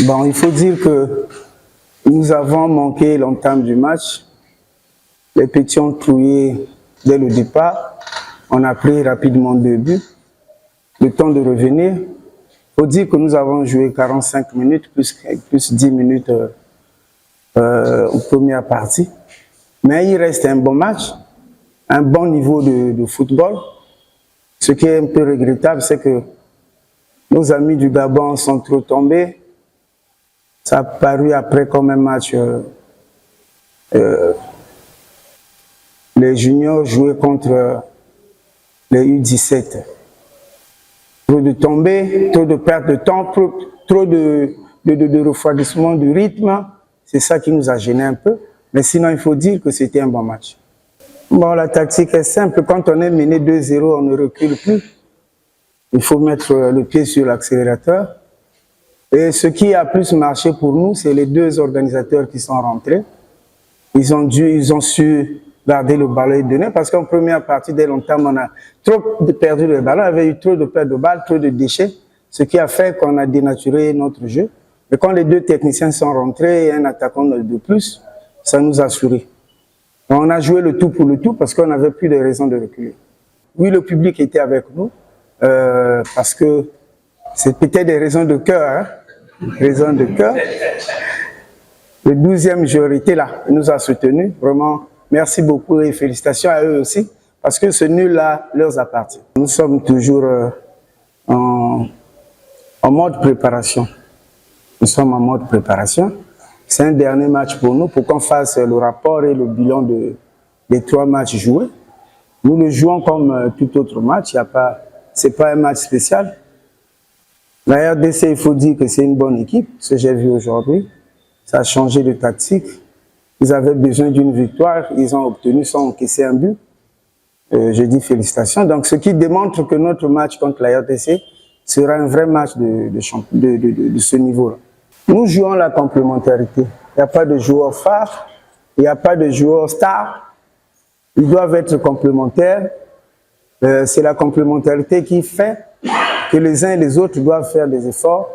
Bon, il faut dire que nous avons manqué l'entame du match. Les petits ont trouillé dès le départ. On a pris rapidement 2 buts. Le temps de revenir. Il faut dire que nous avons joué 45 minutes, plus 10 minutes aux premières parties. Mais il reste un bon match, un bon niveau de football. Ce qui est un peu regrettable, c'est que nos amis du Gabon sont trop tombés. Ça a paru après comme un match. Les juniors jouaient contre les U17. Trop de tombées, trop de perte de temps, trop de refroidissement du rythme. C'est ça qui nous a gênés un peu. Mais sinon, il faut dire que c'était un bon match. Bon, la tactique est simple. Quand on est mené 2-0, on ne recule plus. Il faut mettre le pied sur l'accélérateur. Et ce qui a plus marché pour nous, c'est les 2 organisateurs qui sont rentrés. Ils ont su garder le ballon et donner, parce qu'en première partie, dès longtemps, on a trop perdu le ballon, on avait eu trop de pertes de balles, trop de déchets, ce qui a fait qu'on a dénaturé notre jeu. Mais quand les 2 techniciens sont rentrés et un attaquant de plus, ça nous a souri. On a joué le tout pour le tout parce qu'on n'avait plus de raison de reculer. Oui, le public était avec nous, parce que c'est peut-être des raisons de cœur, hein, raisons de cœur. Le 12e joueur était là, il nous a soutenus, vraiment. Merci beaucoup et félicitations à eux aussi, parce que ce nul-là leur appartient. Nous sommes toujours en mode préparation. Nous sommes en mode préparation. C'est un dernier match pour nous, pour qu'on fasse le rapport et le bilan des 3 matchs joués. Nous le jouons comme tout autre match, ce n'est pas un match spécial. La RDC, il faut dire que c'est une bonne équipe, ce que j'ai vu aujourd'hui. Ça a changé de tactique. Ils avaient besoin d'une victoire, ils ont obtenu sans encaisser un but. Je dis félicitations. Donc, ce qui démontre que notre match contre la RDC sera un vrai match de ce niveau-là. Nous jouons la complémentarité. Il n'y a pas de joueurs phares, il n'y a pas de joueurs stars. Ils doivent être complémentaires. C'est la complémentarité qui fait que les uns et les autres doivent faire des efforts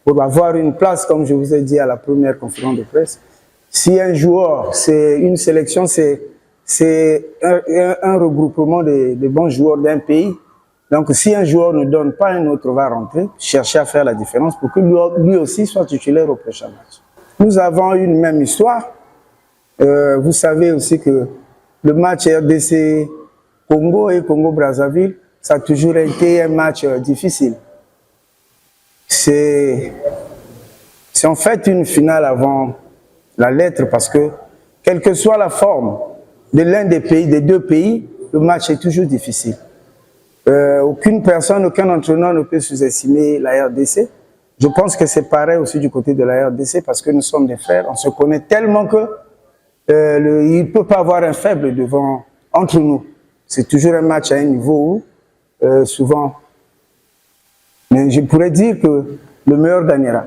pour avoir une place, comme je vous ai dit à la première conférence de presse. Si un joueur, c'est une sélection, c'est un regroupement de bons joueurs d'un pays. Donc si un joueur ne donne pas, un autre va rentrer, chercher à faire la différence pour que lui aussi soit titulaire au prochain match. Nous avons une même histoire. Vous savez aussi que le match RDC Congo et Congo-Brazzaville, ça a toujours été un match difficile. C'est en fait une finale avant la lettre, parce que quelle que soit la forme de l'un des pays, des 2 pays, le match est toujours difficile. Aucune personne, aucun entraîneur ne peut sous-estimer la RDC. Je pense que c'est pareil aussi du côté de la RDC, parce que nous sommes des frères, on se connaît tellement que il ne peut pas avoir un faible entre nous. C'est toujours un match à un niveau où, souvent, mais je pourrais dire que le meilleur gagnera.